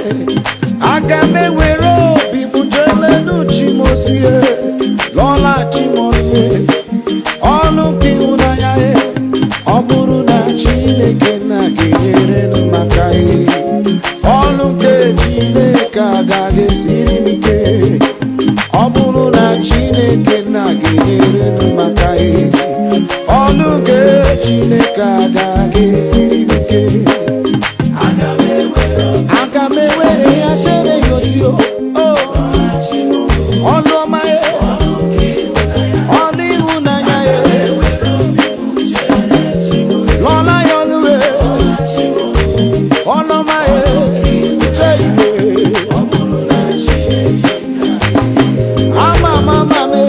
Agame wero bimujele nuchimosie Lola chimonie Onu kiunaya Oburu na Chineke na genyere numakai Onu ke Chineke agage sirimike Oburu na Chineke na genyere numakai Onu ke Chineke agage sirimike Agame were ya shere yosio oh Onu mae Onu ihunanya Lola yonwe Onu mae Cheye Ama mama me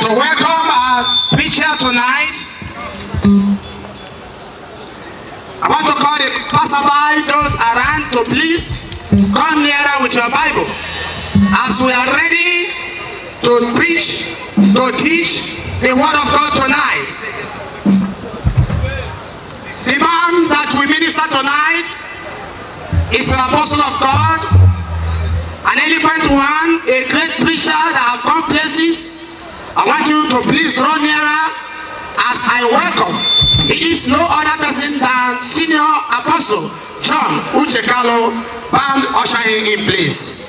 To welcome our preacher tonight, I want to call the passerby, those around, to please come nearer with your Bible as we are ready to preach, to teach the word of God tonight. The man that we minister tonight is an apostle of God, an eloquent one, a great preacher that have gone places. I want you to please draw nearer as I welcome. He is no other person than Senior Apostle John Uchekalo. Band ushering in place.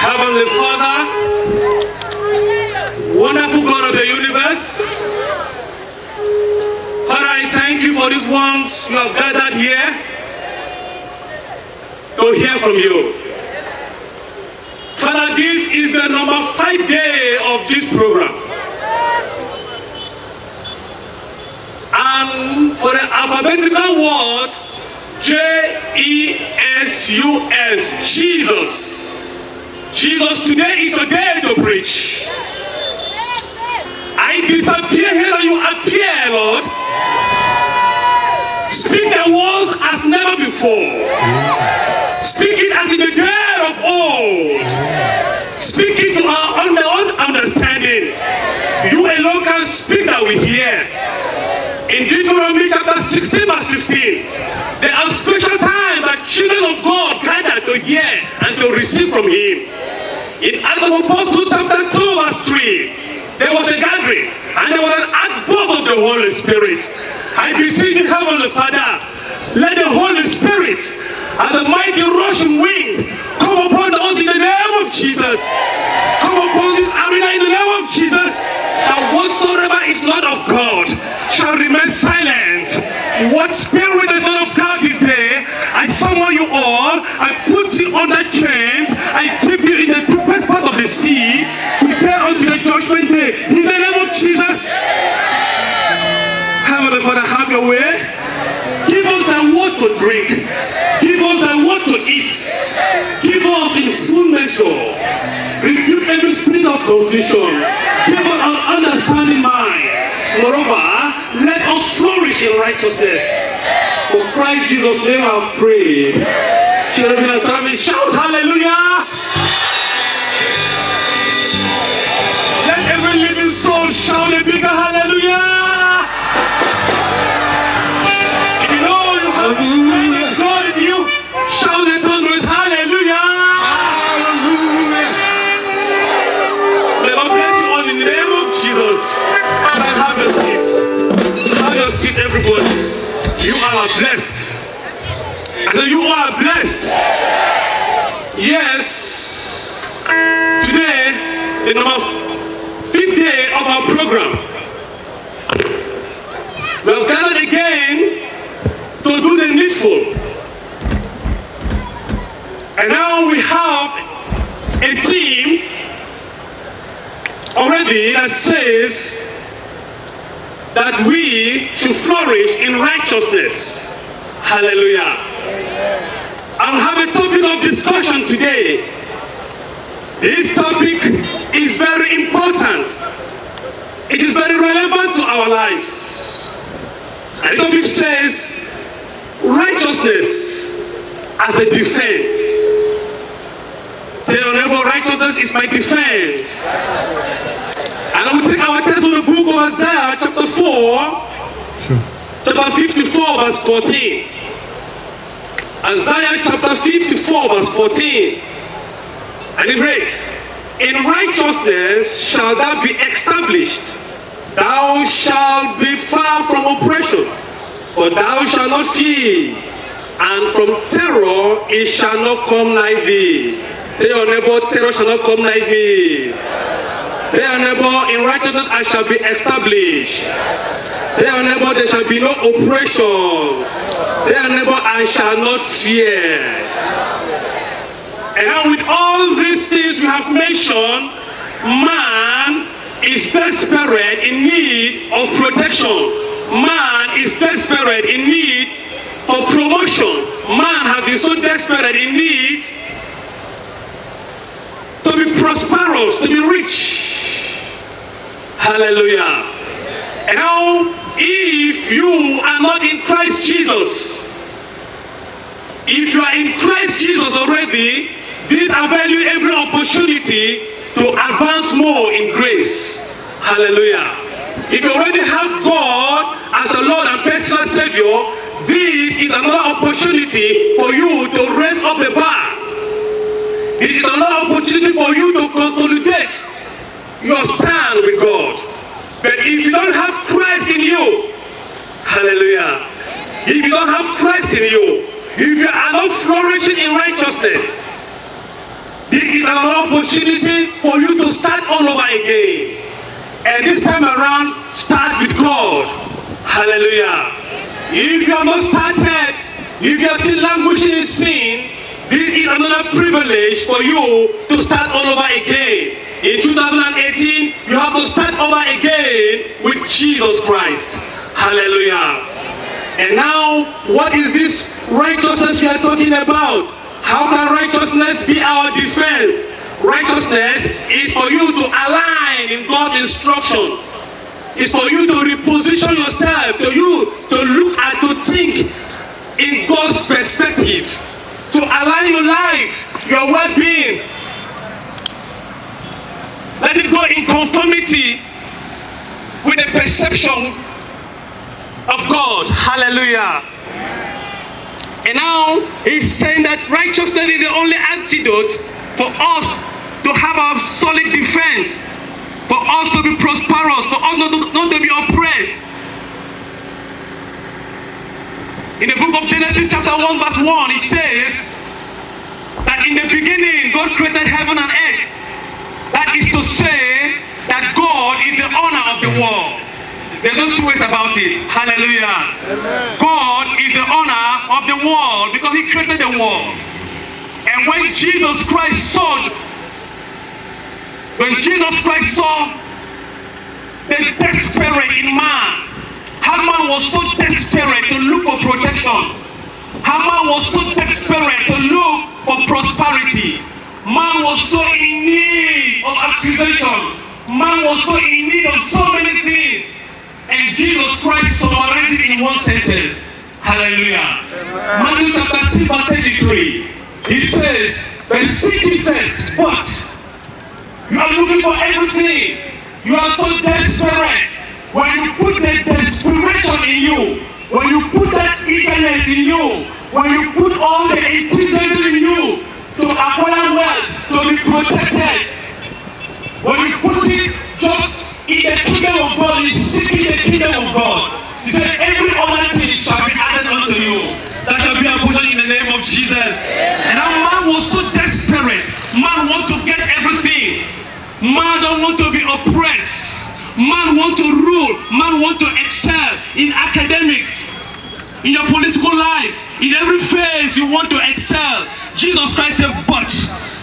Heavenly Father, wonderful God of the universe, Father, I thank you for these ones you have gathered here to hear from you. Father, this is the number 5 day of this program. And for the alphabetical word, J-E-S-U-S, Jesus. Jesus, today is your day to preach. I disappear here and you appear, Lord. Speak the words as never before. Speak it as in the day of old. Speak it to our own understanding. You alone can speak that we hear. In Deuteronomy chapter 16 verse 16, there are special times that children of God gather to hear and to receive from Him. In Acts of Apostles chapter 2 verse 3, there was a gathering and there was an outburst of the Holy Spirit. I beseech you, Heavenly Father, let the Holy Spirit as the mighty rushing wind come upon us in the name of Jesus. Come upon this arena in the name of Jesus. That whatsoever is not of God shall remain silent. What spirit is not of God this day, I summon you all, I put you under chains, I keep you in the deepest part of the sea, prepare unto the judgment day, in the name of Jesus. Heavenly Father, have your way. Give us the word to drink. Give us the word to eat. Give us in full measure. Rebuke every spirit of confusion. Give us an understanding mind. Moreover, let us flourish in righteousness. For Christ Jesus' name I have prayed. Children of service, shout hallelujah. Let every living a bigger hallelujah. If you know you have God in you, shout the tongue with hallelujah. May God bless you all in the name of Jesus. Have your seat. Have your seat, everybody. You are blessed. I said you are blessed. Yes. Today, the number 5th day of our program, we have gathered again to do the needful. And now we have a team already that says that we should flourish in righteousness. Hallelujah. I'll have a topic of discussion today. This topic is very important. It is very relevant to our lives. And the topic says righteousness as a defense. Tell your neighbor, righteousness is my defense. And I will take our text from the book of Isaiah, chapter 4, chapter 54, verse 14. Isaiah chapter 54, verse 14. And it reads, in righteousness shall thou be established. Thou shalt be far from oppression, for thou shalt not fear, and from terror it shall not come nigh thee. Tell your neighbor, terror shall not come nigh me. Tell your neighbor, in righteousness I shall be established. Tell your neighbor, there shall be no oppression. Tell your neighbor, I shall not fear. And now with all these things we have mentioned, man is desperate in need of protection. Man is desperate in need for promotion. Man has been so desperate in need to be prosperous, to be rich. Hallelujah. And now, if you are not in Christ Jesus, if you are in Christ Jesus already, this avail you every opportunity to advance more in grace. Hallelujah. If you already have God as a Lord and personal Savior, this is another opportunity for you to raise up the bar. It is another opportunity for you to consolidate your stand with God. But if you don't have Christ in you, hallelujah, if you don't have Christ in you, if you are not flourishing in righteousness, this is another opportunity for you to start all over again. And this time around, start with God. Hallelujah. If you are not started, if you are still languishing in sin, this is another privilege for you to start all over again. In 2018, you have to start over again with Jesus Christ. Hallelujah. And now, what is this righteousness we are talking about? How can righteousness be our defense? Righteousness is for you to align in God's instruction. It's for you to reposition yourself, to look at, to think in God's perspective, to align your life, your well-being. Let it go in conformity with the perception of God. Hallelujah. And now he's saying that righteousness is the only antidote for us to have a solid defense, for us to be prosperous, for us not to be oppressed. In the book of Genesis chapter 1 verse 1, it says that in the beginning God created heaven and earth. That is to say that God is the owner of the world. There's no two ways about it. Hallelujah. Amen. God is the owner of the world because he created the world. And when Jesus Christ saw the desperate in man, how man was so desperate to look for protection, how man was so desperate to look for prosperity, man was so in need of accusation, man was so in need of so many things. And Jesus Christ summarized it in one sentence. Hallelujah. Matthew chapter 6 verse 33. He says, but seek ye first what? You are looking for everything. You are so desperate. When you put the desperation in you, when you put that eagerness in you, when you put all the enthusiasm in you to acquire wealth, to be protected, when you put it just in the kingdom of God, is seeking the kingdom of God. He said, every other thing shall be added unto you. That shall be a portion in the name of Jesus. And our man was so desperate. Man want to get everything. Man don't want to be oppressed. Man want to rule. Man want to excel in academics, in your political life, in every phase you want to excel. Jesus Christ said, but.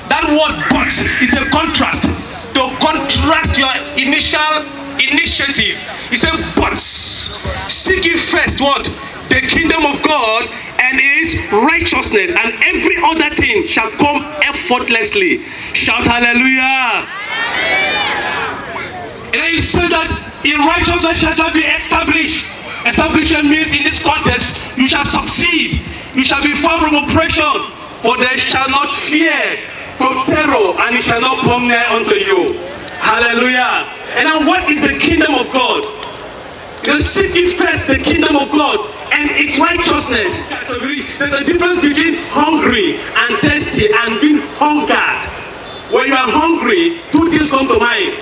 That word but is a contrast. To contrast your initial initiative. He said, but seek ye first what? The kingdom of God and his righteousness, and every other thing shall come effortlessly. Shout hallelujah. And then he said that in righteousness shall be established. Establishment means in this context, you shall succeed. You shall be far from oppression, for they shall not fear from terror, and it shall not come near unto you. Hallelujah. And now what is the kingdom of God? You seek ye first the kingdom of God and its righteousness. There's a difference between hungry and thirsty and being hungered. When you are hungry, two things come to mind.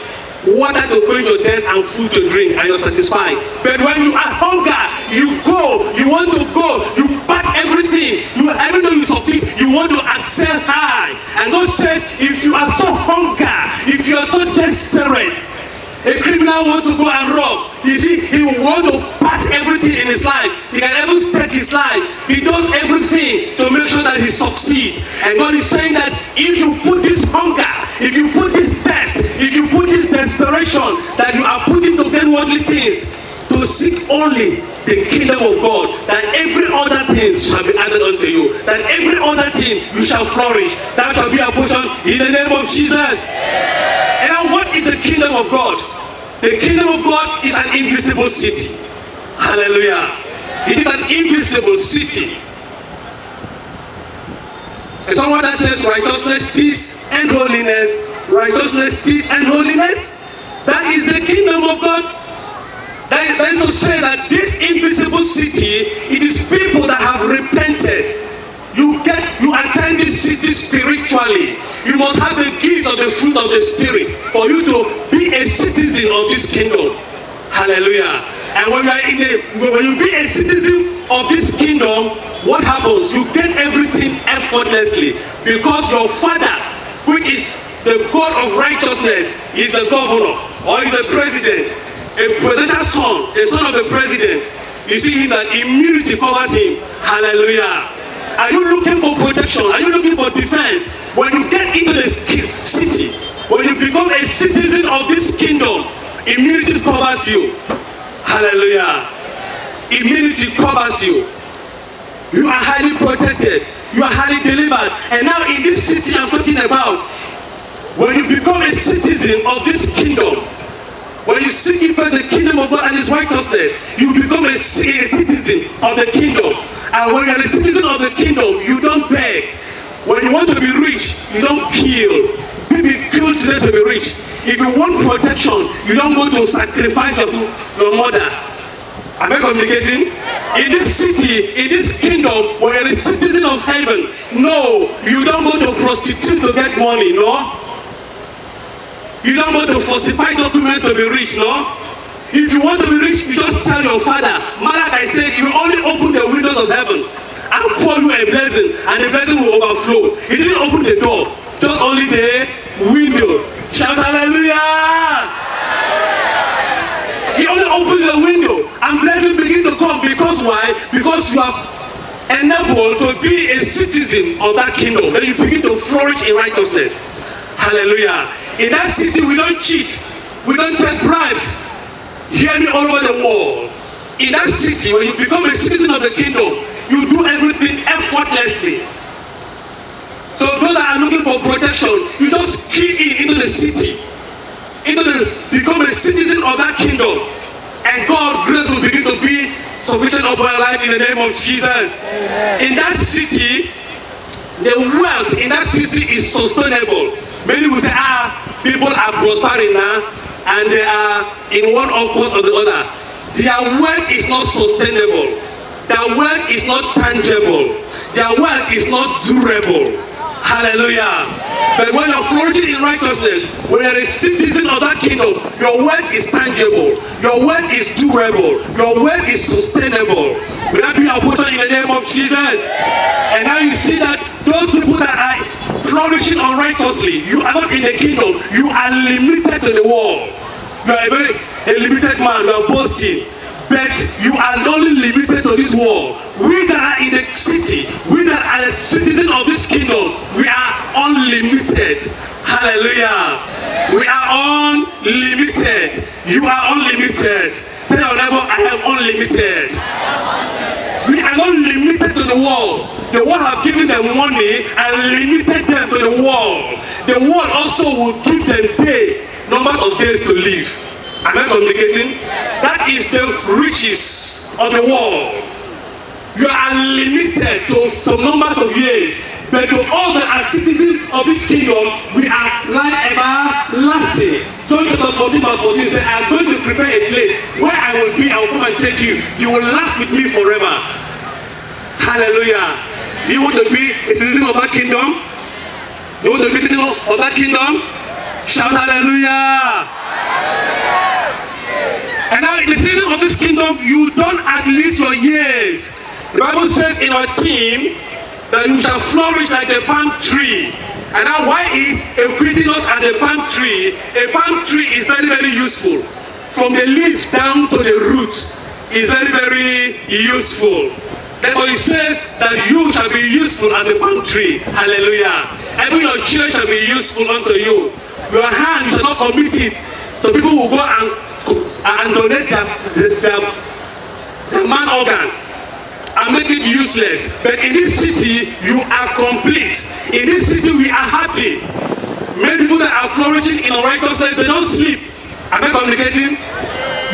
Water to quench your thirst and food to drink, and you're satisfied. But when you are hunger, you go, you want to go, you pack everything. Even though you succeed, you want to excel high. And God said, if you are so hunger, if you are so desperate, a criminal wants to go and rob. You see, he will want to pass everything in his life. He can even stake his life. He does everything to make sure that he succeeds. And God is saying that if you put this hunger, if you put this thirst, if you put this desperation that you are putting to gain worldly things, to seek only the kingdom of God, that every other thing shall be added unto you, that every other thing you shall flourish. That shall be a portion in the name of Jesus. And now what is the kingdom of God? The kingdom of God is an invisible city. Hallelujah. It is an invisible city. And someone that says righteousness, peace, and holiness. Righteousness, peace, and holiness. That is the kingdom of God. That is to say that this invisible city, it is people that have repented. You attend this city spiritually. You must have the gift of the fruit of the Spirit for you to be a citizen of this kingdom. Hallelujah. And when you be a citizen of this kingdom, what happens? You get everything effortlessly, because your Father, which is the God of righteousness, is a governor or is a president, a presidential son, the son of the president. You see him, that immunity covers him. Hallelujah. Are you looking for protection? Are you looking for defense? When you get into the city, when you become a citizen of this kingdom, immunity covers you. Hallelujah. Immunity covers you. You are highly protected. You are highly delivered. And now in this city I'm talking about, when you become a citizen of this kingdom, when you seek first the kingdom of God and his righteousness, you become a citizen of the kingdom. And when you are a citizen of the kingdom, you don't beg. When you want to be rich, you don't kill. People kill today to be rich. If you want protection, you don't go to sacrifice your mother. Am I communicating? In this city, in this kingdom, when you're a citizen of heaven, no, you don't go to prostitute to get money, no? You don't go to falsify documents to be rich, no? If you want to be rich, you just tell your father. Malachi said, you only open the windows of heaven and pour you a blessing, and the blessing will overflow. He didn't open the door, just only the window. Shout hallelujah! He only opens the window and blessing begin to come. Because why? Because you are enabled to be a citizen of that kingdom. Then you begin to flourish in righteousness. Hallelujah. In that city, we don't cheat. We don't take bribes. Hear me all over the world. In that city, when you become a citizen of the kingdom, you do everything effortlessly. So those that are looking for protection, you just key into the city, become a citizen of that kingdom, and God's grace will begin to be sufficient over your life in the name of Jesus. Amen. In that city, the wealth in that city is sustainable. Many will say, people are prospering now. and they are in one accord or the other, their wealth is not sustainable. Their wealth is not tangible. Their wealth is not durable. Hallelujah. But when you're flourishing in righteousness, when you're a citizen of that kingdom, your wealth is tangible. Your wealth is durable. Your wealth is sustainable. Will that be your portion in the name of Jesus? And now you see that those people that are flourishing unrighteously, you are not in the kingdom. You are limited to the world. You are a limited man. You are boasting. But you are only limited to this world. We that are in the city, we that are a citizen of this kingdom, we are unlimited. Hallelujah. We are unlimited. You are unlimited. Tell your neighbor, I am unlimited. We are not limited to the world. The world have given them money and limited them to the world. The world also will give them number of days to live. Am I communicating? That is the riches of the world. You are limited to some numbers of years, but to all that are citizens of this kingdom, we are like everlasting. John chapter 14 verse 14 says, I am going to prepare a place where I will be, I will come and take you. You will last with me forever. Hallelujah. Do you want to be a citizen of that kingdom? You want to be a citizen of that kingdom? Shout hallelujah. And now in the season of this kingdom, you don't at least your years. The Bible says in our team that you shall flourish like the palm tree. And now why is equating us as a palm tree? A palm tree is very, very useful. From the leaf down to the roots is very, very useful. Therefore it says that you shall be useful as a palm tree. Hallelujah. Even your children shall be useful unto you. Your hand, you shall not commit it. So people will go and donate their man organ and make it useless. But in this city, you are complete. In this city, we are happy. Many people that are flourishing in righteousness, they don't sleep. Am I communicating?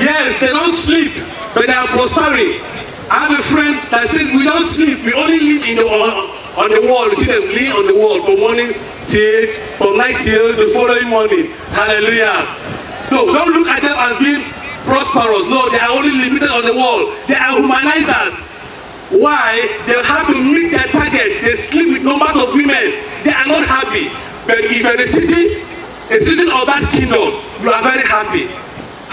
Yes, they don't sleep, but they are prospering. I have a friend that says we don't sleep, we only live on the wall. You see them live on the wall from night till the following morning. Hallelujah. No, don't look at them as being prosperous. No, they are only limited on the wall. They are humanizers. Why? They have to meet their target. They sleep with numbers of women. They are not happy. But if you're a citizen of that kingdom, you are very happy.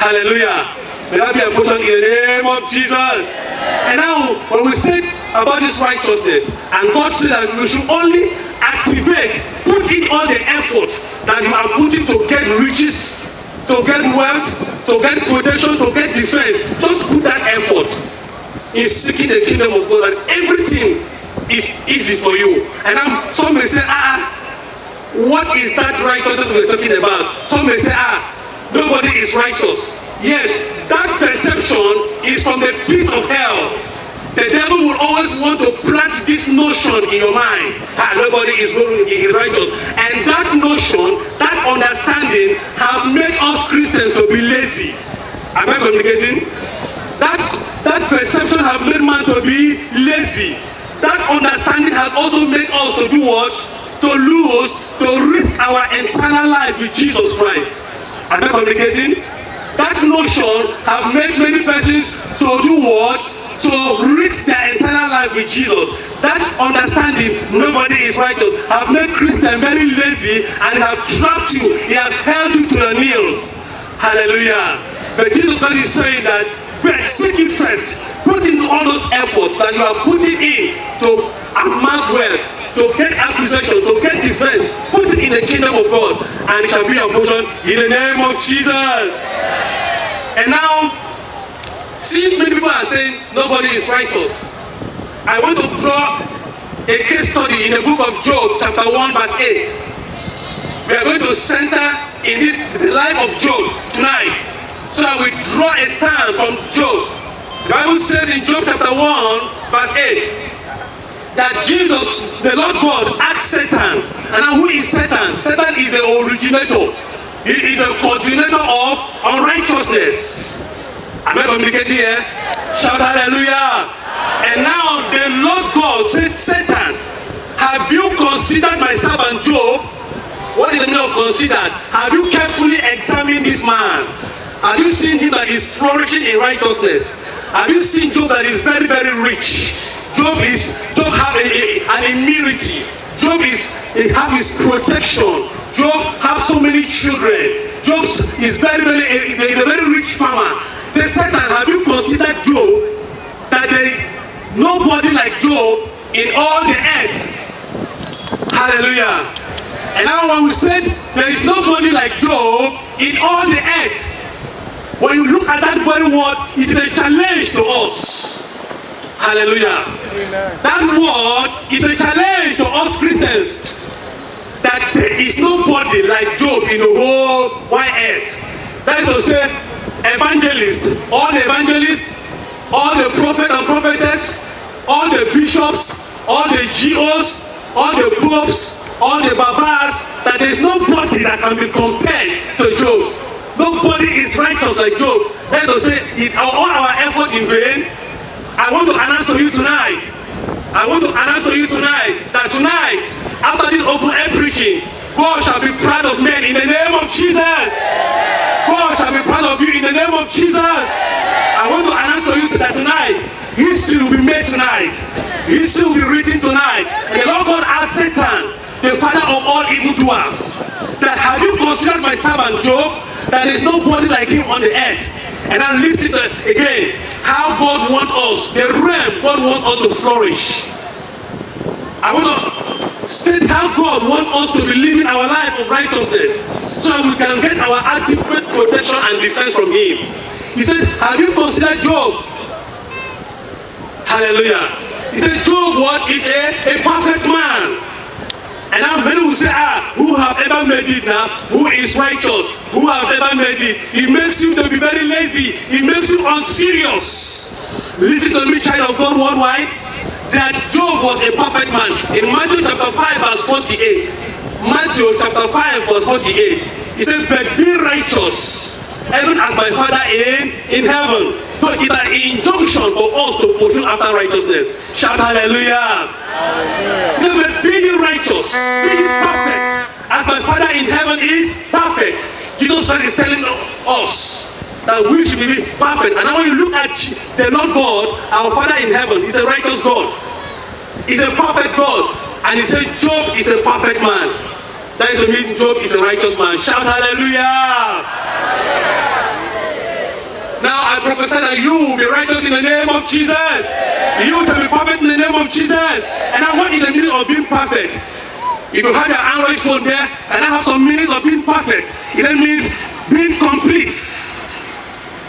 Hallelujah. May that be a portion in the name of Jesus. And now, when we say about this righteousness, and God said that we should only activate, put in all the effort that you are putting to get riches, to get wealth, to get protection, to get defense. Just put that effort in seeking the kingdom of God, and everything is easy for you. And some may say, what is that righteousness we're talking about? Some may say, nobody is righteous. Yes, that perception is from the pit of hell. The devil will always want to plant this notion in your mind. Nobody is righteous. And that notion, that understanding has made us Christians to be lazy. Am I communicating? That perception has made man to be lazy. That understanding has also made us to do what? To risk our eternal life with Jesus Christ. Am I communicating? That notion have made many persons to do what? To risk their eternal life with Jesus. That understanding, nobody is righteous, have made Christians very lazy and have trapped you. He has held you to your knees. Hallelujah. But Jesus Christ is saying that, but seek it first. Put into all those efforts that you are putting in to amass wealth, to get accusation, to get defense. Put it in the kingdom of God, and it shall be your portion in the name of Jesus. And now, since many people are saying nobody is righteous, I want to draw a case study in the book of Job, chapter 1, verse 8. We are going to center in the life of Job tonight. So I will draw a stand from Job. The Bible says in Job chapter 1, verse 8, that Jesus, the Lord God, asked Satan. And now who is Satan? Satan is the originator. He is a continuator of unrighteousness. Am I communicating here? Shout hallelujah. And now the Lord God says, Satan, have you considered my servant Job? What is the meaning of considered? Have you carefully examined this man? Have you seen him that is flourishing in righteousness? Have you seen Job that is very, very rich? Job have an immunity. Job have his protection. Job have so many children. Job is a very rich farmer. They said that, have you considered Job, that there is nobody like Job in all the earth? Hallelujah. And now when we said there is nobody like Job in all the earth, when you look at that very word, it is a challenge to us. Hallelujah. Amen. That word is a challenge to us Christians, that there is nobody like Job in the whole wide earth. That is to say, evangelists, all the prophets and prophetess, all the bishops, all the GOs, all the popes, all the babas, that there is nobody that can be compared to Job. Nobody is righteous like Job. Let us say, all our effort in vain. I want to announce to you tonight that tonight, after this open air preaching, God shall be proud of men in the name of Jesus. God shall be proud of you in the name of Jesus. I want to announce to you that tonight, history will be made tonight. History will be written tonight. And the Lord God asked Satan, the father of all evildoers, that have you considered my servant Job? That there is nobody like him on the earth. And I listen again, how God wants us, the realm God wants us to flourish. I want to state how God wants us to be living our life of righteousness, so that we can get our adequate protection and defense from him. He said, have you considered Job? Hallelujah. He said, Job what is a perfect man. And now many will say, who have ever made it now? Who is righteous? Who have ever made it? It makes you to be very lazy. It makes you unserious. Listen to me, child of God worldwide, that Job was a perfect man. In Matthew chapter 5 verse 48. Matthew chapter 5 verse 48. He said, but be righteous, even as my Father in heaven. So it's an injunction for us to pursue after righteousness. Shout hallelujah. Hallelujah. Be righteous, be perfect, as my Father in heaven is perfect. Jesus Christ is telling us that we should be perfect. And now when you look at the Lord God, our Father in heaven, He's a righteous God. He's a perfect God. And He said Job is a perfect man. That is to mean Job is a righteous man. Shout hallelujah. Now I prophesy that you will be righteous in the name of Jesus. You shall be perfect in the name of Jesus. And I want in the meaning of being perfect. If you have your Android phone there, and I have some meanings of being perfect, it means being complete,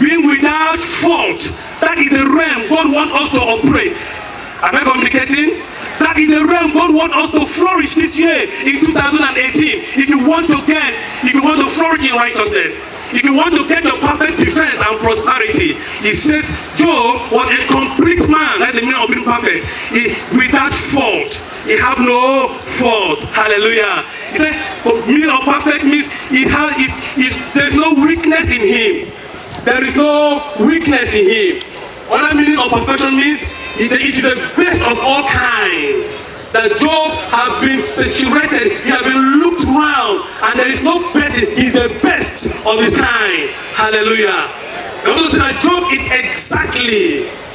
being without fault. That is the realm God wants us to operate. Am I communicating? That is the realm God wants us to flourish this year in 2018. If you want to flourish in righteousness, if you want to get your perfect defense and prosperity, he says Job was a complete man. That's the meaning of being perfect. Without fault. He have no fault. Hallelujah. He said the meaning of perfect means there's no weakness in him. There is no weakness in him. Other meaning of perfection means it is the best of all kind. That Job has been saturated, he has been looked around, and there is no person, he's the best of the time. Hallelujah. The also say that Job is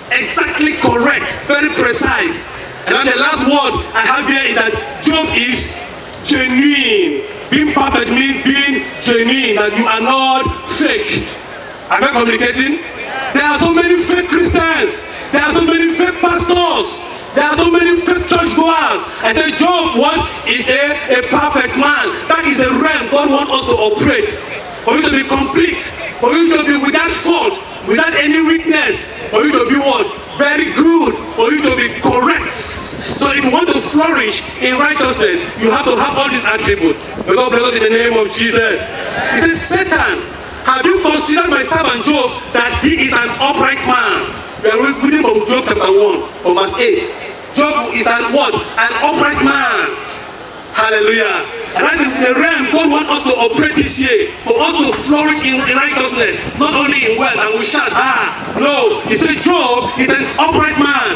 exactly correct, very precise. And then the last word I have here is that Job is genuine. Being perfect means being genuine, that you are not fake. Am I communicating? There are so many fake Christians. There are so many fake pastors. There are so many fake churchgoers. And then Job is a perfect man. That is the realm God wants us to operate. For you to be complete. For you to be without fault. Without any weakness. For you to be what? Very good. For you to be correct. So if you want to flourish in righteousness, you have to have all these attributes. May God bless us in the name of Jesus. It is Satan. Have you considered my servant Job that he is an upright man? We are reading from Job chapter 1, from verse 8. Job is an what? An upright man. Hallelujah. And that is the realm God wants us to operate this year. For us to flourish in righteousness. Not only in wealth and we shout, no. He said Job is an upright man.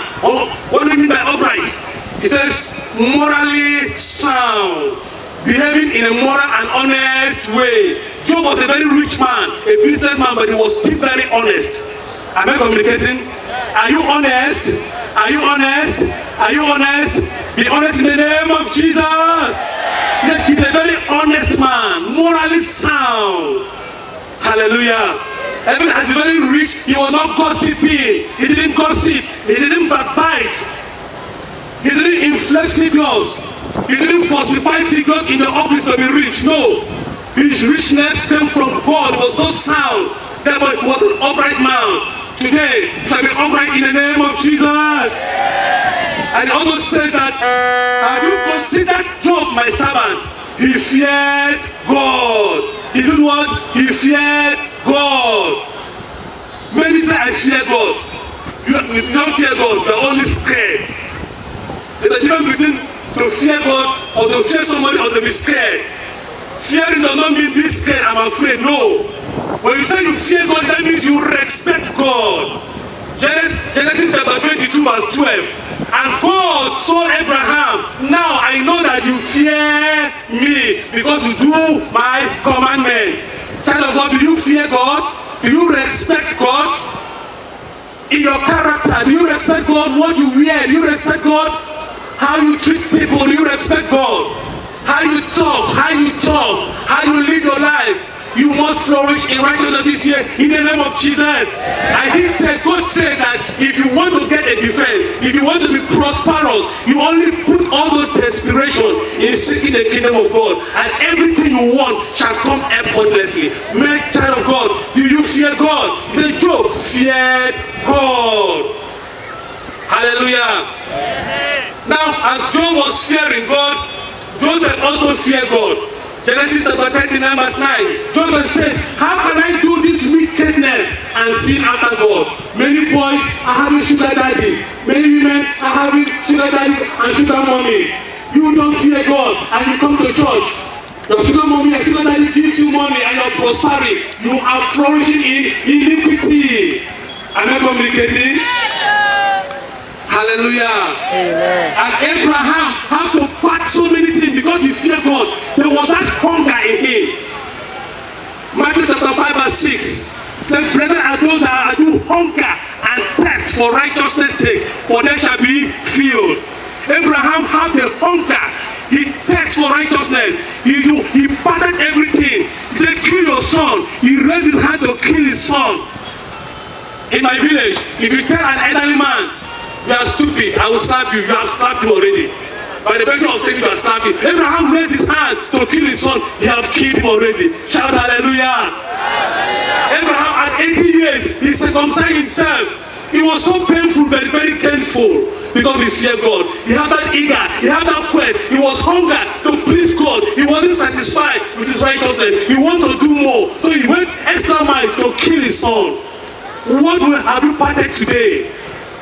What do you mean by upright? He says morally sound. behaving in a moral and honest way. Job was a very rich man, a businessman, but he was still very honest. Am I communicating? Are you honest? Are you honest? Are you honest? Be honest in the name of Jesus. He's a very honest man, morally sound. Hallelujah. Even as he's very rich, he was not gossiping. He didn't gossip. He didn't backbite. He didn't inflate figures. He didn't falsify figures in the office to be rich. No. His richness came from God. It was so sound. Therefore, he was an upright man. Today, shall be upright in the name of Jesus. And he also said that, have you considered Job my servant? He feared God. He did what? He feared God. Many say, I fear God. You don't fear God, you're only scared. There's a difference between to fear God or to fear somebody or to be scared. Fearing does not mean be scared, I'm afraid. No. When you say you fear God, that means you respect God. Genesis chapter 22 verse 12. And God told Abraham, now I know that you fear me because you do my commandments. Child of God, do you fear God? Do you respect God? In your character, do you respect God? What you wear, do you respect God? How you treat people, do you respect God? How you talk, how you live your life. You must flourish in righteousness this year in the name of Jesus. And he said, God said that if you want to get a defense, if you want to be prosperous, you only put all those desperation in seeking the kingdom of God, and everything you want shall come effortlessly. Make child of God, do you fear God? The Job feared God. Hallelujah. Now, as Job was fearing God, Joseph also feared God. Genesis chapter 39 verse 9. Joseph said, how can I do this wickedness and sin after God? Many boys are having sugar daddies. Many women are having sugar daddies and sugar mommies. You don't fear God and you come to church. Your sugar mommy and sugar daddy gives you money and you're prospering. You are flourishing in iniquity. Am I communicating? Hallelujah. Amen. And Abraham has to pack so many things because he feared God. There was that hunger in him. Matthew chapter 5 verse 6 said, brethren are those that do hunger and thirst for righteousness' sake, for they shall be filled. Abraham had the hunger. He thirst for righteousness. He pardoned everything. He said, kill your son. He raised his hand to kill his son. In my village, if you tell an elderly man, you are stupid, I will slap you. You have slapped him already. By the virtue of saying you are slapping. Abraham raised his hand to kill his son. He have killed him already. Shout hallelujah. Abraham at 80 years, he circumcised himself. It was so painful, very, very painful. Because he feared God. He had that eager, he had that quest. He was hunger to please God. He wasn't satisfied with his righteousness. He wanted to do more. So he went extra mile to kill his son. What have you parted today?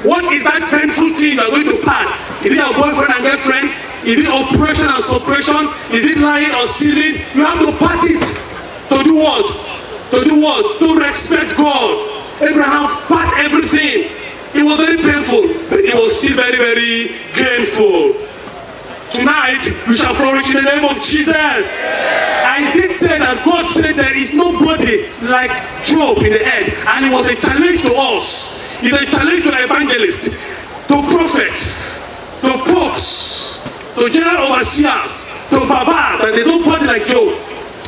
What is that painful thing you are going to part? Is it your boyfriend and girlfriend? Is it oppression and suppression? Is it lying or stealing? You have to part it. To do what? To do what? To respect God. Abraham part everything. It was very painful, but it was still very, very gainful. Tonight, we shall flourish in the name of Jesus. I did say that God said there is nobody like Job in the earth, and it was a challenge to us. It's a challenge to evangelists, to prophets, to popes, to general overseers, to babas, and they don't party like Job.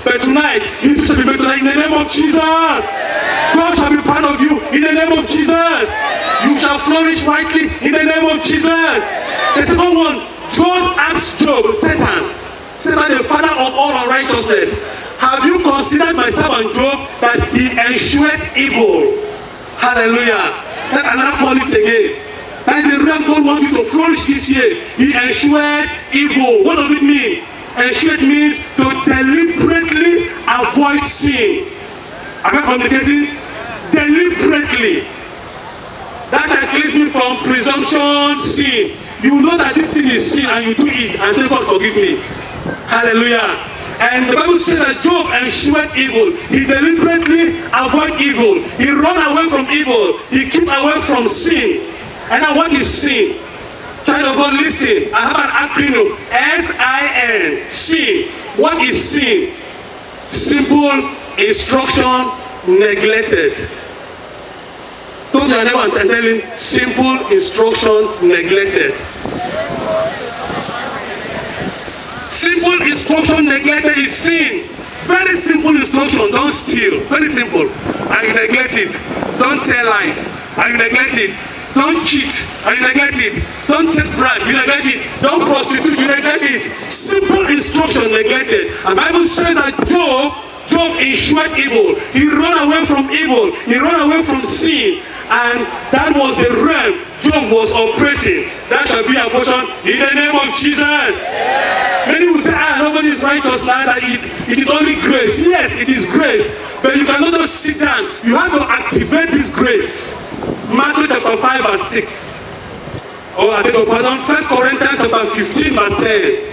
But tonight, you shall be made tonight in the name of Jesus. God shall be part of you in the name of Jesus. You shall flourish rightly in the name of Jesus. The second one, God asked Job, Satan, the father of all unrighteousness, have you considered my servant Job, that he ensured evil? Hallelujah. Let another call it again. That is the real God wants you to flourish this year. He ensured evil. What does it mean? Ensured means to deliberately avoid sin. Am I communicating? Deliberately. That shall cleanse me from presumption, sin. You know that this thing is sin and you do it and say, God forgive me. Hallelujah. And the Bible says that Job ensured evil. He deliberately avoided evil. He ran away from evil. He kept away from sin. And now what is sin? Child of God, listen. I have an acronym. S-I-N. Sin. What is sin? Simple instruction neglected. Don't you ever and tell him simple instruction neglected. Simple instruction neglected is sin. Very simple instruction. Don't steal. Very simple. And you neglect it. Don't tell lies. And you neglect it. Don't cheat. And you neglect it. Don't take bribe. You neglect it. Don't prostitute. You neglect it. Simple instruction neglected. And the Bible says that Job eschewed evil. He ran away from evil. He ran away from sin. And that was the realm Job was operating. That shall be our portion in the name of Jesus. Many will say, nobody is righteous now, that it is only grace. Yes, it is grace. But you cannot just sit down. You have to activate this grace. Matthew chapter 5 verse 6. Oh, I beg your pardon. 1 Corinthians chapter 15 verse 10.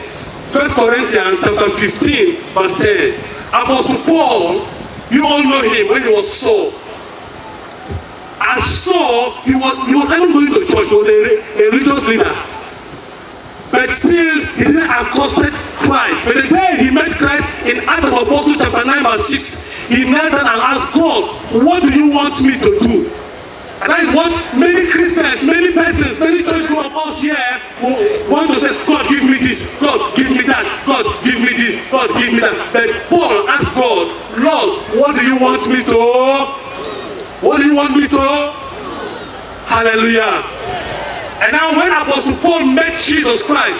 1 Corinthians chapter 15 verse 10. Apostle Paul, you all know him when he was Saul. As Saul, he was even going to church. He was a religious leader. But still, he didn't accosted Christ. But the day he met Christ in Acts of Apostles chapter 9 verse 6, he knelt down and asked God, what do you want me to do? And that is what many Christians, many persons, many church group of us here want to say, God, give me this, God, give me that, God, give me this, God, give me that. But Paul asked God, Lord, what do you want me to? What do you want me to? Hallelujah. And now when Apostle Paul met Jesus Christ,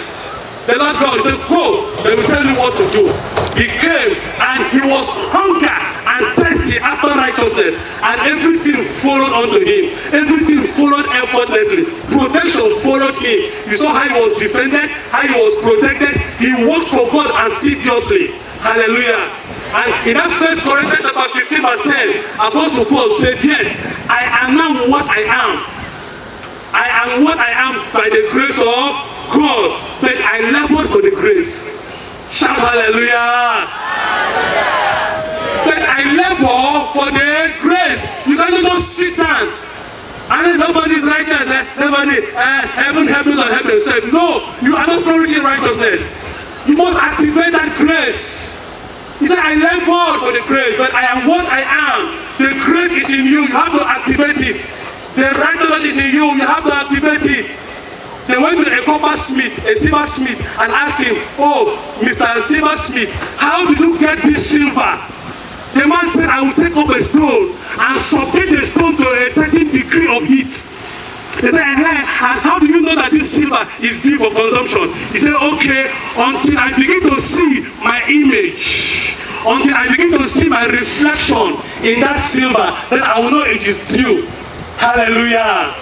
the Lord God said, go, they will tell you what to do. He came and he was hunger and thirsty after righteousness, and everything followed unto him. Everything followed effortlessly. Protection followed him. You saw how he was defended, how he was protected. He worked for God assiduously. Hallelujah. And in that 1 Corinthians chapter 15 verse 10, Apostle Paul said, yes, I am now what I am. I am what I am by the grace of God, but I labored for the grace. Shout hallelujah. But I labor for the grace. You cannot just sit down and nobody is righteous. Nobody, heaven help me or help themselves. No, you are not flourishing righteousness. You must activate that grace. He said, I labor for the grace, but I am what I am. The grace is in you. You have to activate it. The righteousness is in you. You have to activate it. They went to a coppersmith, a silversmith, and asked him, oh, Mr. Silversmith, how did you get this silver? The man said, I will take up a stone and subject the stone to a certain degree of heat. They said, and how do you know that this silver is due for consumption? He said, okay, until I begin to see my image, until I begin to see my reflection in that silver, then I will know it is due. Hallelujah.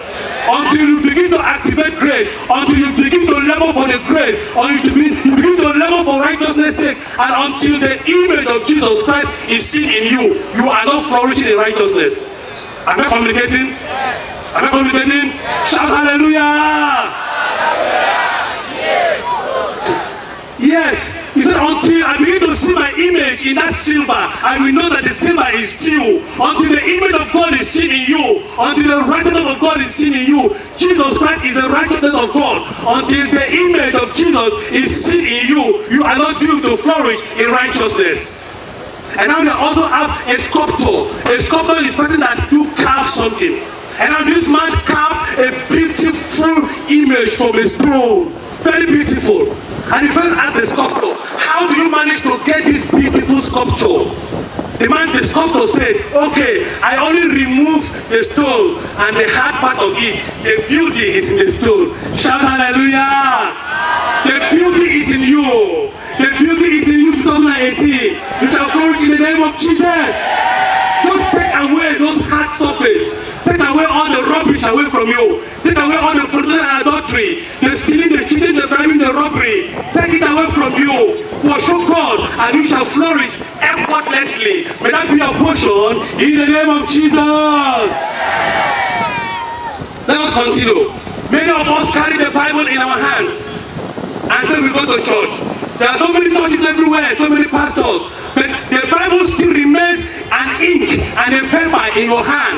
Until you begin to activate grace, until you begin to labor for the grace, until you begin to labor for righteousness' sake, and until the image of Jesus Christ is seen in you, you are not flourishing in righteousness. Am I communicating? Am I communicating? Shout hallelujah! Yes, he said, until I begin to see my image in that silver, I will know that the silver is due. Until the image of God is seen in you, until the righteousness of God is seen in you, Jesus Christ is the righteousness of God. Until the image of Jesus is seen in you, you are not due to flourish in righteousness. And now they also have a sculptor. A sculptor is a person that you carve something. And now this man carved a beautiful image from a stone. Very beautiful. And the person asked the sculptor, how do you manage to get this beautiful sculpture? The sculptor said, okay, I only remove the stone and the hard part of it. The beauty is in the stone. Shout hallelujah. The beauty is in you. The beauty is in you 2018. You shall flourish in the name of Jesus. Just take away those hard surface. Take away all the rubbish away from you. Take away all the fornication and adultery, the stealing, the cheating, the bribing, the robbery. Take it away from you. Worship God, and you shall flourish effortlessly. May that be your portion in the name of Jesus. Let us continue. Many of us carry the Bible in our hands and say we go to church. There are so many churches everywhere, so many pastors, but the Bible still remains an ink and a paper in your hand.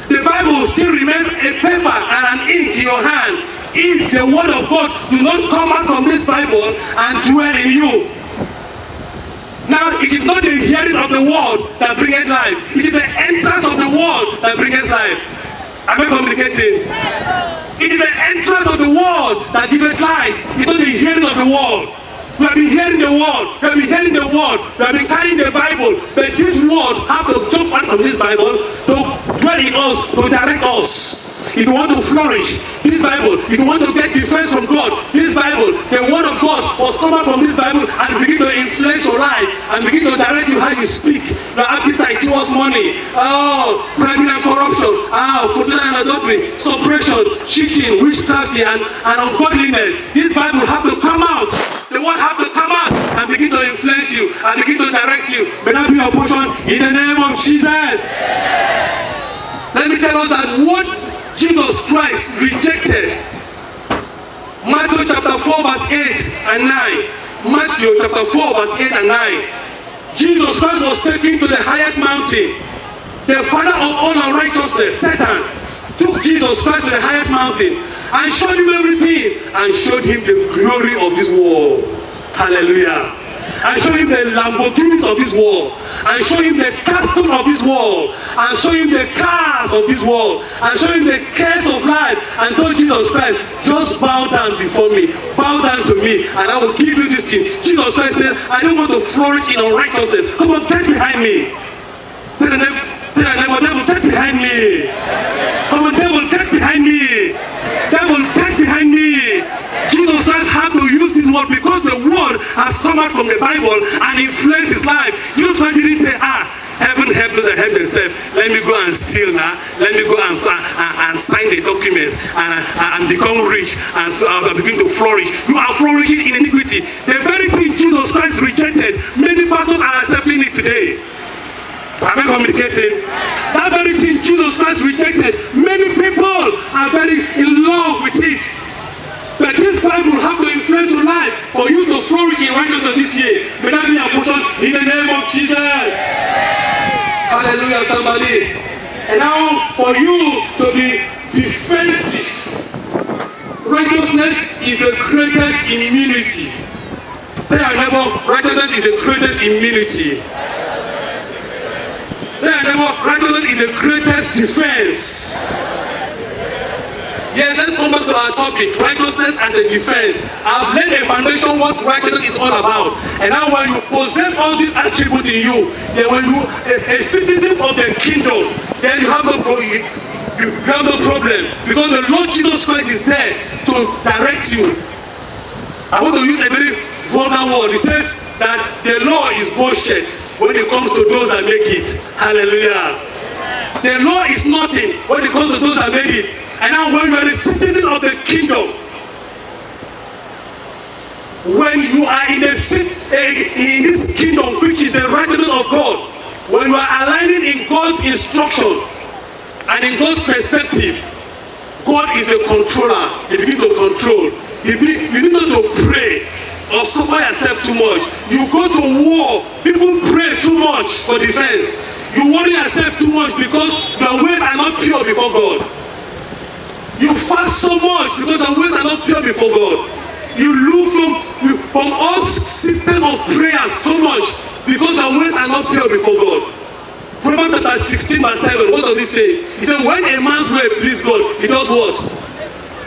The Bible still remains a paper and an ink in your hand. if the word of God do not come out from this Bible and dwell in you. Now, it is not the hearing of the word that bringeth life. It is the entrance of the word that bringeth life. Am I communicating? It is the entrance of the word that giveth light. It's not the hearing of the word. We have been hearing the word. We have been hearing the word. We have been carrying the Bible. But this word have to jump out from this Bible to dwell in us, to direct us. If you want to flourish, this Bible, if you want to get defense from God, this Bible, the word of God must come out from this Bible and begin to influence your life and begin to direct you how you speak. Your appetite towards money, crime and corruption, fornication and adultery, suppression, cheating, witchcraft and ungodliness. This Bible have to come out. The word have to come out and begin to influence you and begin to direct you. May that be your portion in the name of Jesus. Let me tell us that what Jesus Christ rejected. Matthew chapter 4 verse 8 and 9. Matthew chapter 4 verse 8 and 9. Jesus Christ was taken to the highest mountain. The father of all unrighteousness, Satan, took Jesus Christ to the highest mountain and showed him everything and showed him the glory of this world. Hallelujah. And show him the Lamborghinis of this world, and show him the castle of this world, and show him the cars of this world, and show him the cares of life, and told Jesus Christ, just bow down before me, bow down to me, and I will give you this thing. Jesus Christ said, I don't want to flourish in unrighteousness. Come on, get behind me. Tell the devil, get behind me. Come on, devil, get behind me. Devil, get behind me. Jesus Christ had to use this word because the word has come out from the Bible and influenced his life. Jesus Christ didn't say, heaven help those that help themselves. Let me go and steal now. Let me go and sign the documents and become rich and begin to flourish. You are flourishing in iniquity. The very thing Jesus Christ rejected, many pastors are accepting it today. Am I communicating? That very thing Jesus Christ rejected, many people are very in love with it. But this Bible have to influence your life for you to flourish in righteousness this year. May that be your portion in the name of Jesus. Hallelujah, somebody. And now for you to be defensive, righteousness is the greatest immunity. Tell your neighbor, righteousness is the greatest immunity. Tell your neighbor, righteousness is the greatest defense. Yes, let's come back to our topic, righteousness as a defense. I've laid a foundation what righteousness is all about. And now when you possess all these attributes in you, then when you a citizen of the kingdom, then you have no problem. Because the Lord Jesus Christ is there to direct you. I want to use a very vulgar word. It says that the law is bullshit when it comes to those that make it. Hallelujah. The law is nothing when it comes to those that make it. And now when you are a citizen of the kingdom, when you are in this kingdom, which is the righteousness of God, when you are aligning in God's instruction and in God's perspective, God is the controller. You begin to control. You need not to pray or suffer yourself too much. You go to war, people pray too much for defense. You worry yourself too much because your ways are not pure before God. You fast so much because your ways are not pure before God. You look from all system of prayers so much because your ways are not pure before God. Proverbs chapter 16 verse 7, what does it say? He said, when a man's way please God, he does what?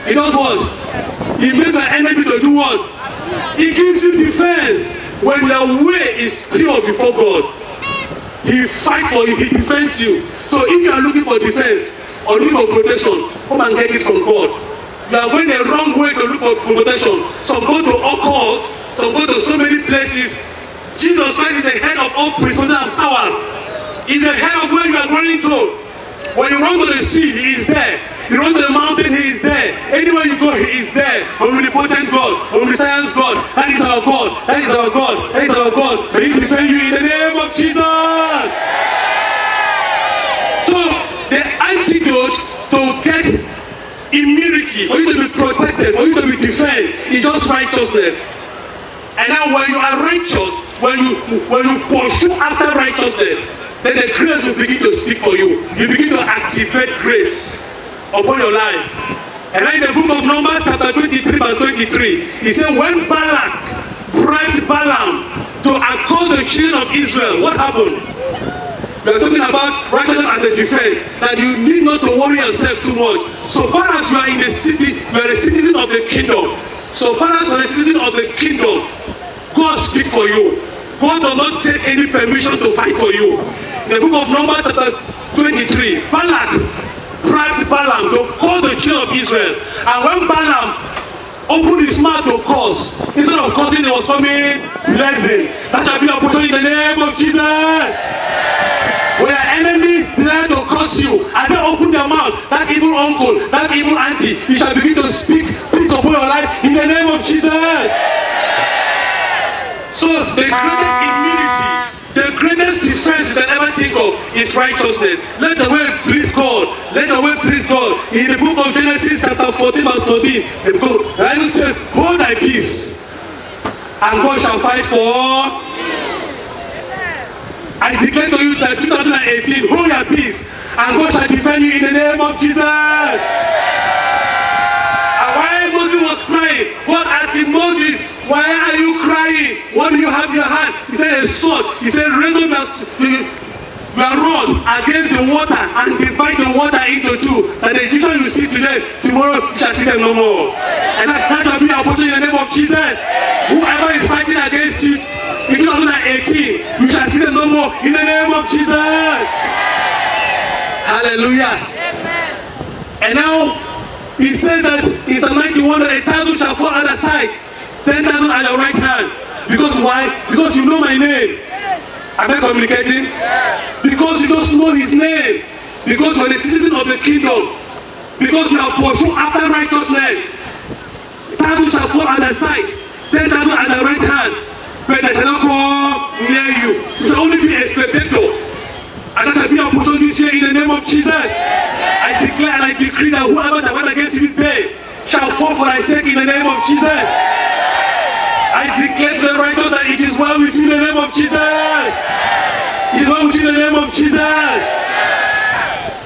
He does what? He makes an enemy to do what? He gives you defense. When your way is pure before God, he fights for you, he defends you. So if you are looking for defense or looking for protection, come and get it from God. You are going the wrong way to look for protection. Some go to occult, some go to so many places. Jesus Christ is the head of all principalities and powers. He's the head of where you are running to. When you run to the sea, he is there. You run to the mountain, he is there. Anywhere you go, he is there. Omnipotent God, omniscience God. That is our God. That is our God. That is our God. May he defend you in the name of Jesus. So the antidote to get immunity, for you to be protected, for you to be defended, is just righteousness. And now when you are righteous, when you pursue after righteousness, then the grace will begin to speak for you. You begin to activate grace upon your life. And then in the book of Numbers chapter 23 verse 23, he said when Balak bribed Balaam to accost the children of Israel, what happened? We are talking about righteousness as a defense, that you need not to worry yourself too much. So far as you are in the city, you are a citizen of the kingdom. So far as you are a citizen of the kingdom, God speak for you. God does not take any permission to fight for you. In the book of Numbers chapter 23, Balak bribed Balaam to call the children of Israel. And when Balaam opened his mouth to curse, instead of cursing, he was coming blessing. That shall be your portion in the name of Jesus. When your enemy tries to curse you, as they open their mouth, that evil uncle, that evil auntie, you shall begin to speak peace upon your life in the name of Jesus. So the greatest immunity, the greatest defense you can ever think of is righteousness. Let the way please God. Let the way please God. In the book of Genesis chapter 14 verse 14, the Bible says, hold thy peace, and God shall fight for. I declare to you that 2018, hold your peace, and God shall defend you in the name of Jesus. And while Moses was crying, God asked him, Moses, why are you crying? What do you have in your hand? He said, a sword. He said, raise up your rod against the water and divide the water into two. That the Egyptians you see today, tomorrow you shall see them no more. And that shall be our portion in the name of Jesus. Whoever is fighting against you in 2018, you shall see them no more in the name of Jesus. Hallelujah. Amen. And now he says that in Psalm 91 that 1,000 shall fall on the side, 10,000 at your right hand. Because why? Because you know my name. Am I communicating? Because you just know his name. Because you are the citizen of the kingdom. Because you are pursued after righteousness. 1,000 shall fall on the side, 10,000 at the right hand. But they shall not come near you. You shall only be a spectator. And that shall be your portion this year in the name of Jesus. I declare and I decree that whoever shall fight against you this day shall fall for thy sake in the name of Jesus. I declare to the righteous that it is well with you in the name of Jesus. It is well with you in the name of Jesus.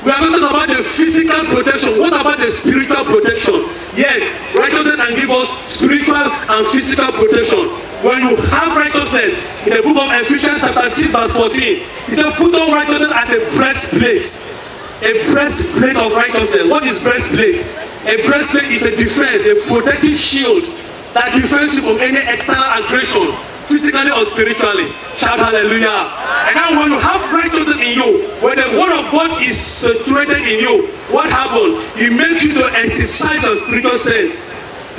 We are talking about the physical protection. What about the spiritual protection? Yes, righteousness can give us spiritual and physical protection. When you have righteousness, in the book of Ephesians chapter 6 verse 14, it says, put on righteousness as a breastplate. A breastplate of righteousness. What is breastplate? A breastplate is a defense, a protective shield that defends you from any external aggression, physically or spiritually. Shout hallelujah. And now when you have righteousness in you, when the word of God is saturated in you, what happens? It makes you to exercise your spiritual sense.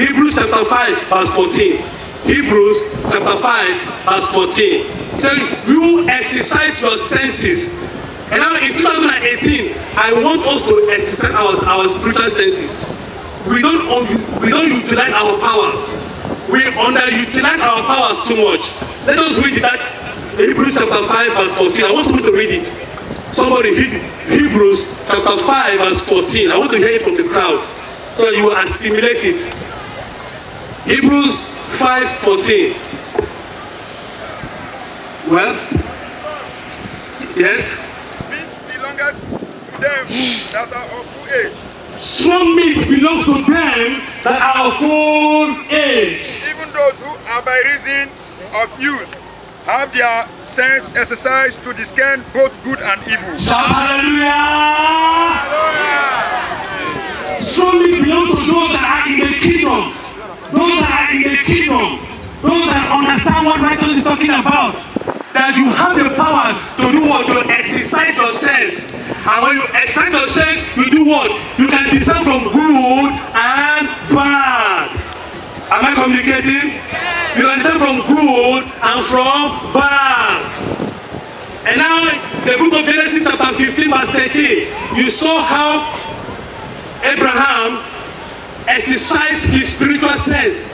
Hebrews chapter 5 verse 14. Hebrews chapter 5 verse 14. So you exercise your senses. And now in 2018, I want us to exercise our spiritual senses. We don't utilize our powers. We underutilize our powers too much. Let us read that Hebrews chapter 5 verse 14. I want someone to read it. Somebody read Hebrews chapter 5 verse 14. I want to hear it from the crowd so that you will assimilate it. Hebrews 5:14. Well, yes. Meat belongeth to them that are of full age. Strong meat belongs to them that are of full age. Even those who are by reason of use have their sense exercised to discern both good and evil. Shout hallelujah! Strong meat belongs to those that are in the kingdom. Those that are in the kingdom. Those that understand what righteousness is talking about. That you have the power to do what? To exercise your sense. And when you exercise your sense, you do what? You can discern from good and bad. Am I communicating? You can discern from good and from bad. And now, the book of Genesis chapter 15 verse 13, you saw how Abraham exercised his spiritual sense.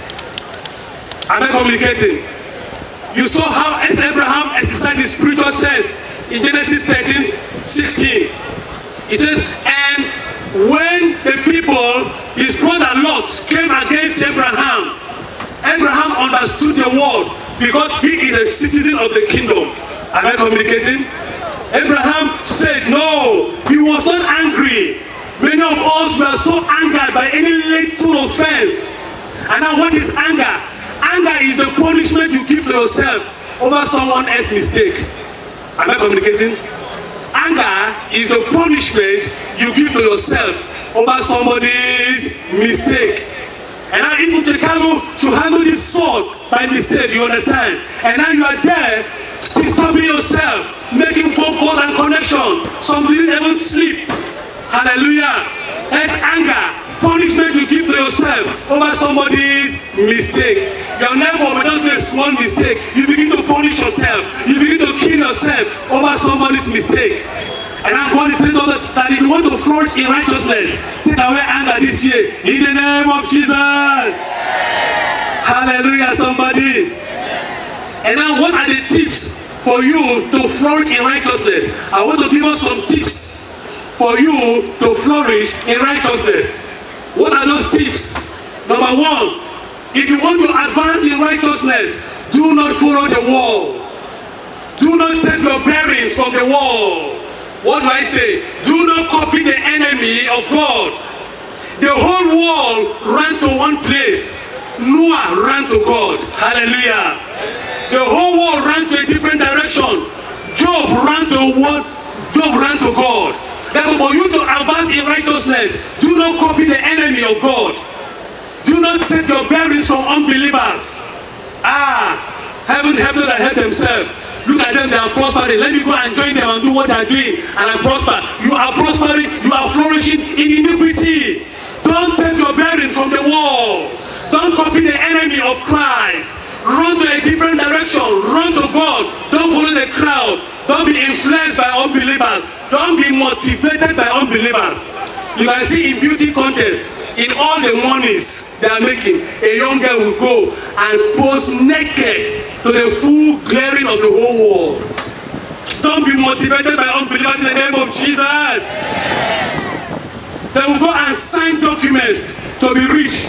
Am I communicating? You saw how Abraham exercised his spiritual sense in Genesis 13:16. He says, and when the people, his brother Lot, came against Abraham, Abraham understood the word because he is a citizen of the kingdom. Am I communicating? Abraham said no. He was not angry. Many of us were so angered by any little offense. And now what is anger? Anger is the punishment you give to yourself over someone else's mistake. Am I communicating? Anger is the punishment you give to yourself over somebody's mistake. And now if Chicago should handle this sword by mistake, you understand? And now you are there disturbing yourself, making phone calls and connection. Some didn't even sleep. Hallelujah. That's anger. Punishment you give to yourself over somebody's mistake. Your neighbor will just do a small mistake. You begin to punish yourself. You begin to kill yourself over somebody's mistake. And I'm going to tell you that if you want to flourish in righteousness, take away anger this year. In the name of Jesus. Hallelujah, somebody. And now what are the tips for you to flourish in righteousness? I want to give us some tips for you to flourish in righteousness. What are those tips? Number one, if you want to advance in righteousness, do not follow the wall. Do not take your bearings from the wall. What do I say? Do not copy the enemy of God. The whole world ran to one place. Noah ran to God. Hallelujah. The whole world ran to a different direction. Job ran to what? Job ran to God. Therefore, for you to advance in righteousness, do not copy the enemy of God. Do not take your bearings from unbelievers. Heaven that help themselves. Look at them, they are prospering. Let me go and join them and do what they are doing, and I prosper. You are prospering, you are flourishing in iniquity. Don't take your bearing from the wall. Don't copy the enemy of Christ. Run to a different direction. Run to God. Don't follow the crowd. Don't be influenced by unbelievers. Don't be motivated by unbelievers. You can see in beauty contests, in all the monies they are making, a young girl will go and pose naked to the full glaring of the whole world. Don't be motivated by unbelievers in the name of Jesus. They will go and sign documents to be rich.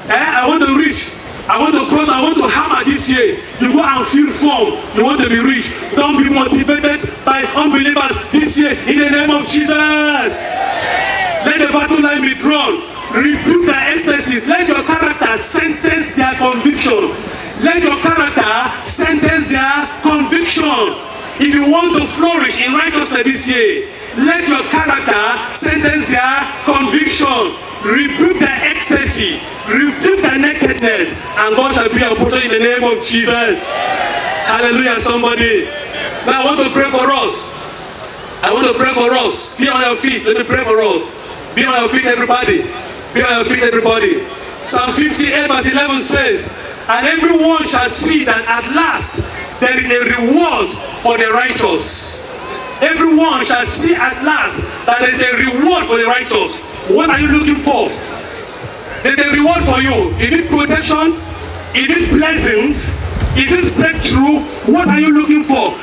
I want to reach. I want to cross, I want to hammer this year. You go and fill form. You want to be rich. Don't be motivated by unbelievers this year in the name of Jesus. Let the battle line be drawn. Rebuke their ecstasies. Let your character sentence their conviction. Let your character sentence their conviction. If you want to flourish in righteousness this year, let your character sentence their conviction. Rebuke their ecstasy, rebuke their nakedness, and God shall be our portion in the name of Jesus. Hallelujah, somebody. Now I want to pray for us. I want to pray for us. Be on your feet. Let me pray for us. Be on your feet, everybody. Be on your feet, everybody. Psalm 58 verse 11 says, and everyone shall see that at last there is a reward for the righteous. Everyone shall see at last that there is a reward for the righteous. What are you looking for? There's a reward for you. Is it protection? Is it blessings? Is it breakthrough? What are you looking for?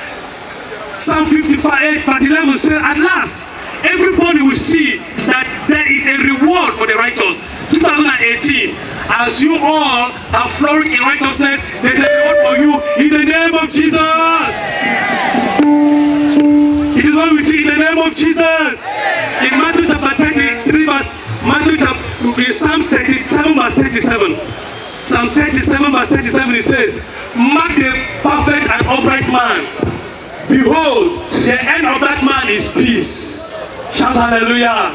Psalm 55 verse 11 says, at last, everybody will see that there is a reward for the righteous. 2018, as you all have flourished in righteousness, there's a reward for you in the name of Jesus. It is what we see in the name of Jesus. In Matthew chapter 33 verse, in Psalm 37 verse 37. Psalm 37 verse 37 it says, mark the perfect and upright man. Behold, the end of that man is peace. Shout hallelujah.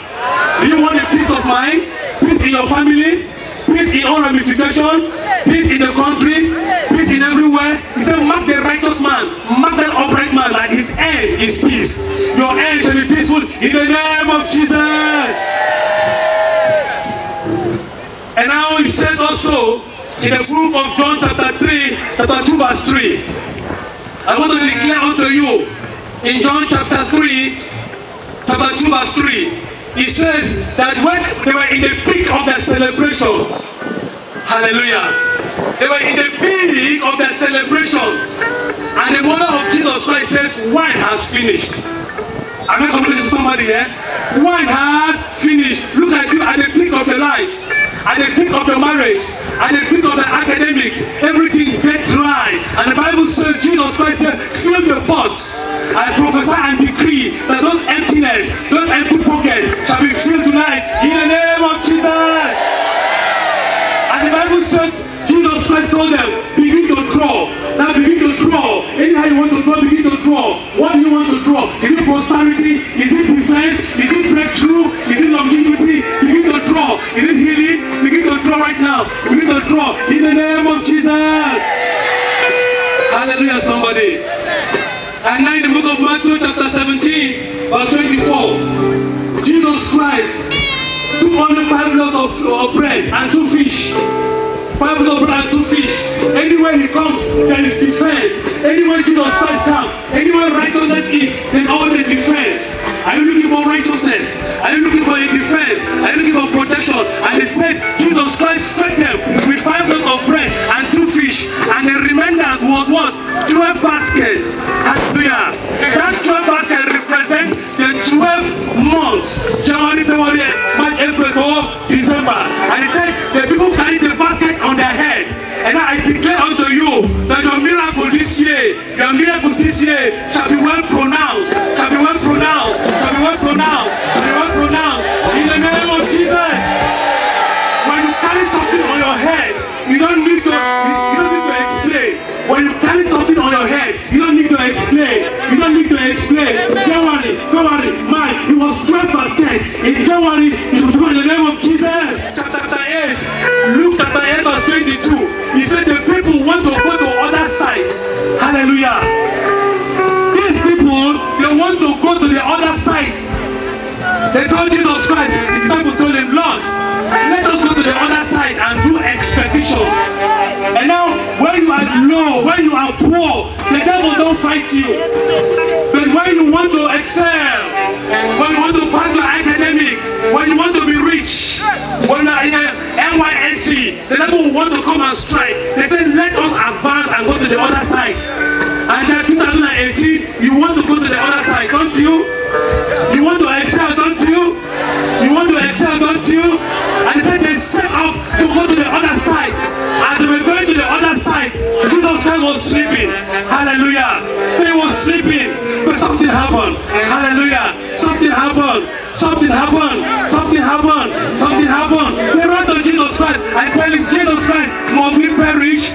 Do you want a peace of mind? Peace in your family? Peace in all ramifications? Peace in the country? Peace in everywhere? He said, mark the righteous man. Mark that upright man, that his end is peace. Your end shall be peaceful in the name of Jesus. And now he said also in the book of John chapter 2 verse 3. I want to declare unto you in John chapter 2 verse 3. It says that when they were in the peak of their celebration, hallelujah, they were in the peak of their celebration, and the mother of Jesus Christ says, wine has finished. Am I communicating to somebody here? Wine has finished. Look at you at the peak of your life, at the peak of your marriage, at the peak of the academics, everything get dry. And the Bible says, Jesus Christ said, fill the pots. I prophesy and decree that those emptiness, those empty pockets shall be filled tonight Matthew chapter 17, verse 24. Jesus Christ took only 5 loaves of bread and 2 fish. 5 loaves of bread and 2 fish. Anywhere he comes, there is defense. Anywhere Jesus Christ comes, anywhere righteousness is, there's always a defense. Are you looking for righteousness? Are you looking for a defense? Are you looking for protection? And they said Jesus Christ fed them with 5 loaves of bread and 2 fish. And the remainder was what? 12 baskets. Hallelujah. That 12 baskets represents the 12 months. January, February, March, April, December. And he said the people carry the basket on their head. And I declare unto you that your miracle this year shall be well pronounced, shall be well pronounced, shall be well pronounced, shall be well pronounced. In the name of Jesus. When you carry something on your head, you don't need to explain. When you carry something on your head, you don't need to explain. You don't need to explain. January, March, it was 12 baskets. In January, it was in the name of Jesus. Chapter 8, Luke chapter 8, verse 22. He said the people want to go to other side. Hallelujah. These people, they want to go to the other side. They told Jesus Christ, the disciples told him, Lord, let us go to the other side and do expedition. And now, when you are low, when you are poor, the devil don't fight you. But when you want to excel, when you want to pass your academics, when you want to be rich, when you are in NYSC, the devil will want to come and strike. They said, let us advance and go to the other side. And then 2018, you want to go to the other side, don't you? You want to excel, don't you? You want to excel, don't you? And they said they set up to go to the other side. And they were going to the other side. Jesus Christ was sleeping. Hallelujah. They were sleeping. But something happened. Hallelujah. Something happened. Something happened. Something happened. Something happened. They ran to Jesus Christ. I tell him, Jesus Christ, must we perish?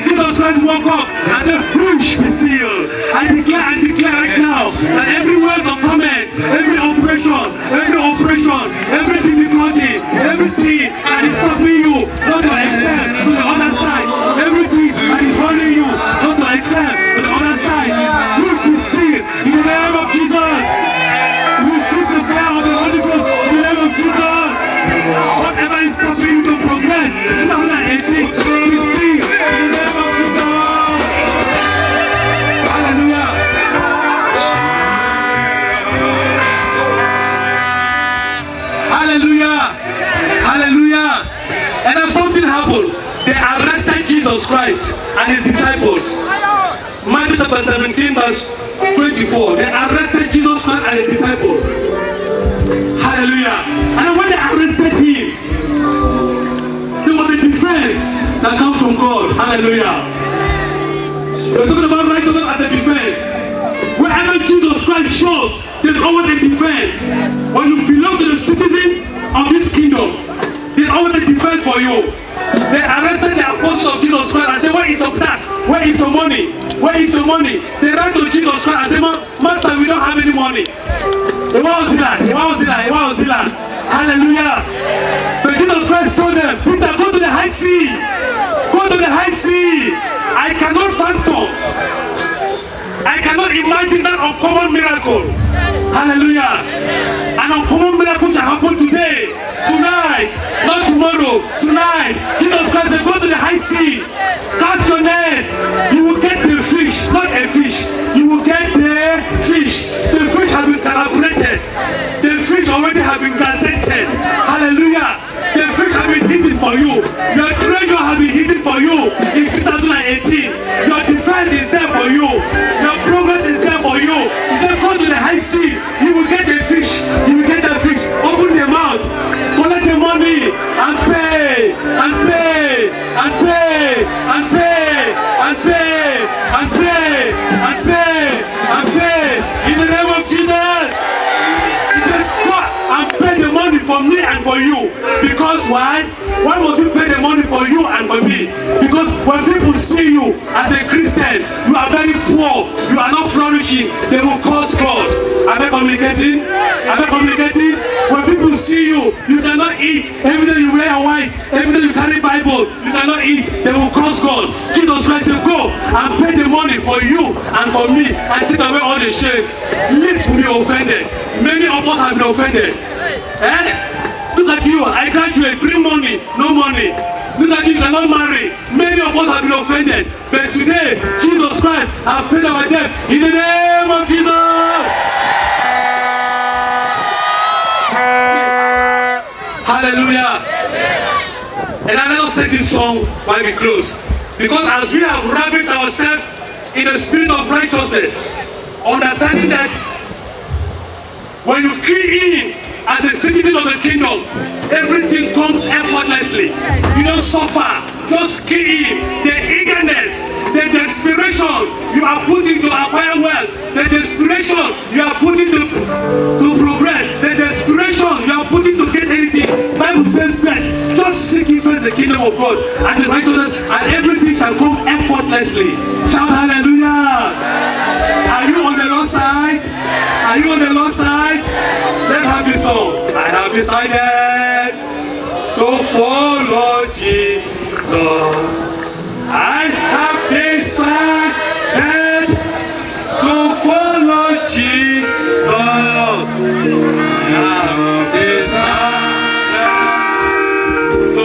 Jesus Christ woke up and said, push, be still. I declare right now that every word of comment, every oppression, every difficulty, everything that is stopping you not to accept to the other side, everything that is holding you not to accept to the other side, push, be still. In the name of Jesus. Receive the power of the Holy Ghost in the name of Jesus. Whatever is stopping you to progress, 2018, be still in the name of Jesus. Hallelujah. Hallelujah. Hallelujah. And then something happened. They arrested Jesus Christ and his disciples. Matthew chapter 17, verse 24. They arrested Jesus Christ and his disciples. Hallelujah. And when they arrested him, there was a defense that comes from God. Hallelujah. We're talking about righteousness as a defense. Wherever Jesus Christ shows, there's always a defense. When you belong to the citizen of this kingdom, there's always a defense for you. They arrested the apostle of Jesus Christ and said, where is your tax? Where is your money? Where is your money? They ran to Jesus Christ and said, Master, we don't have any money. Hallelujah. But Jesus Christ told them, Peter, go to the high sea. Go to the high sea. I cannot fathom. I cannot imagine that uncommon miracle. Hallelujah. An uncommon miracle shall happen today, tonight, not tomorrow, tonight. Jesus Christ said, go to the high sea, cast your net, you will get the fish, not a fish, you will get the fish. The fish has been calibrated, the fish already have been gazetted. Hallelujah. The fish has been hidden for you, your treasure has been hidden for you in 2018. Your defense is there for you, your progress is there for you. He said, go to the high sea, you will get the fish, you will get the fish. Open the mouth, collect the money, and pay, and pay, and pay, and pay, and pay, and pay, and pay, and pay, in the name of Jesus. He said, go and pay the money for me and for you. Because why? Why must you pay the money for you and for me? Because when people see you as a Christian, you are very poor, you are not flourishing, they will curse God. Am I communicating? Am I communicating? When people see you, you cannot eat. Every day you wear white, every day you carry Bible, you cannot eat. They will curse God. Jesus Christ said, go and pay the money for you and for from me and take away all the shames. Least will be offended. Many of us have been offended. Look at you, I graduate, bring money, no money. Look at you, you cannot marry. Many of us have been offended. But today, Jesus Christ has paid our debt in the name of Jesus. Hallelujah. And now let us take this song while we close. Because as we have wrapped ourselves in the spirit of righteousness, understanding that when you key in as a citizen of the kingdom, everything comes effortlessly. You don't suffer, just key in. The eagerness, the desperation you are putting to acquire wealth, the desperation you are putting to progress, the desperation you are putting to get anything. Bible says that just seek ye first the kingdom of God and the righteousness, and everything shall come effortlessly. Shout hallelujah. Are you on the Lord's side? Are you on the Lord's side? Let's have this song. I have decided to follow Jesus. I have decided to follow Jesus. I have decided to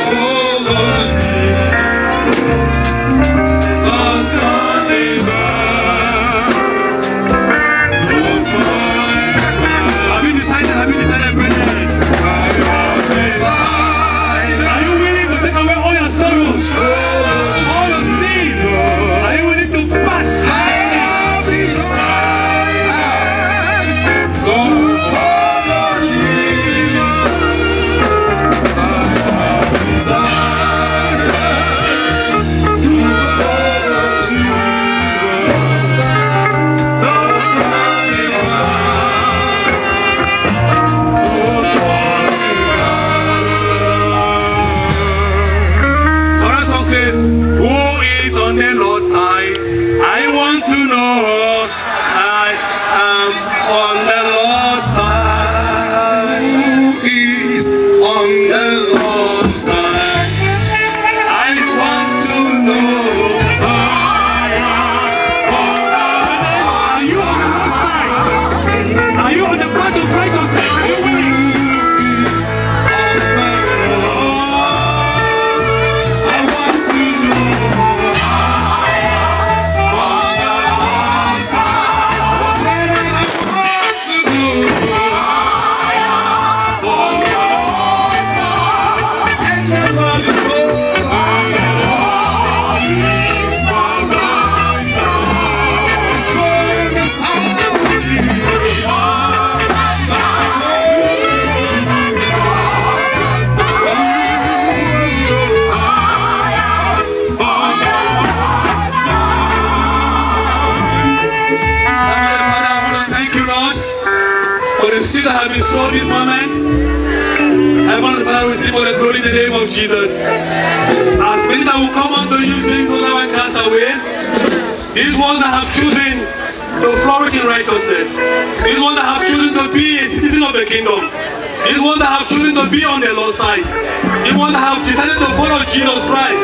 follow Jesus. Have you decided, brethren? Are you willing to take away all your sorrows, all your sins? Are you willing to fast? Have been sold this moment. Heaven and Father, receive all the glory in the name of Jesus. As many that will come unto you, sing those that were cast away. These ones that have chosen to flourish in righteousness. These ones that have chosen to be a citizen of the kingdom. These ones that have chosen to be on the Lord's side. These ones that have decided to follow Jesus Christ.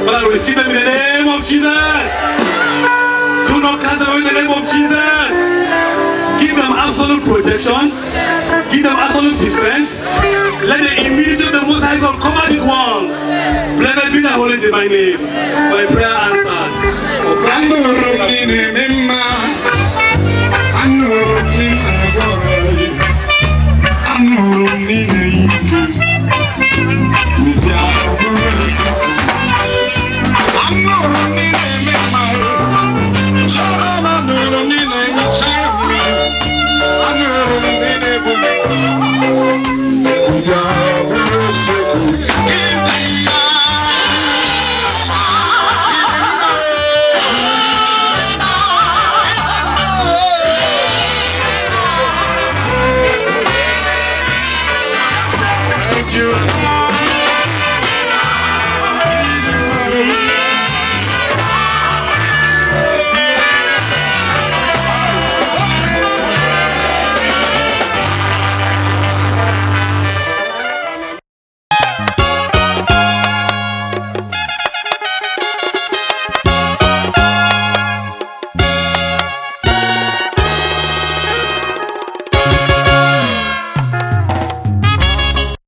Father, receive them in the name of Jesus. Do not cast away in the name of Jesus. Give them absolute protection. Give them absolute defense. Let the immunity of the Most High God cover these ones. Blessed be thy holy divine name. My prayer answered. Oh,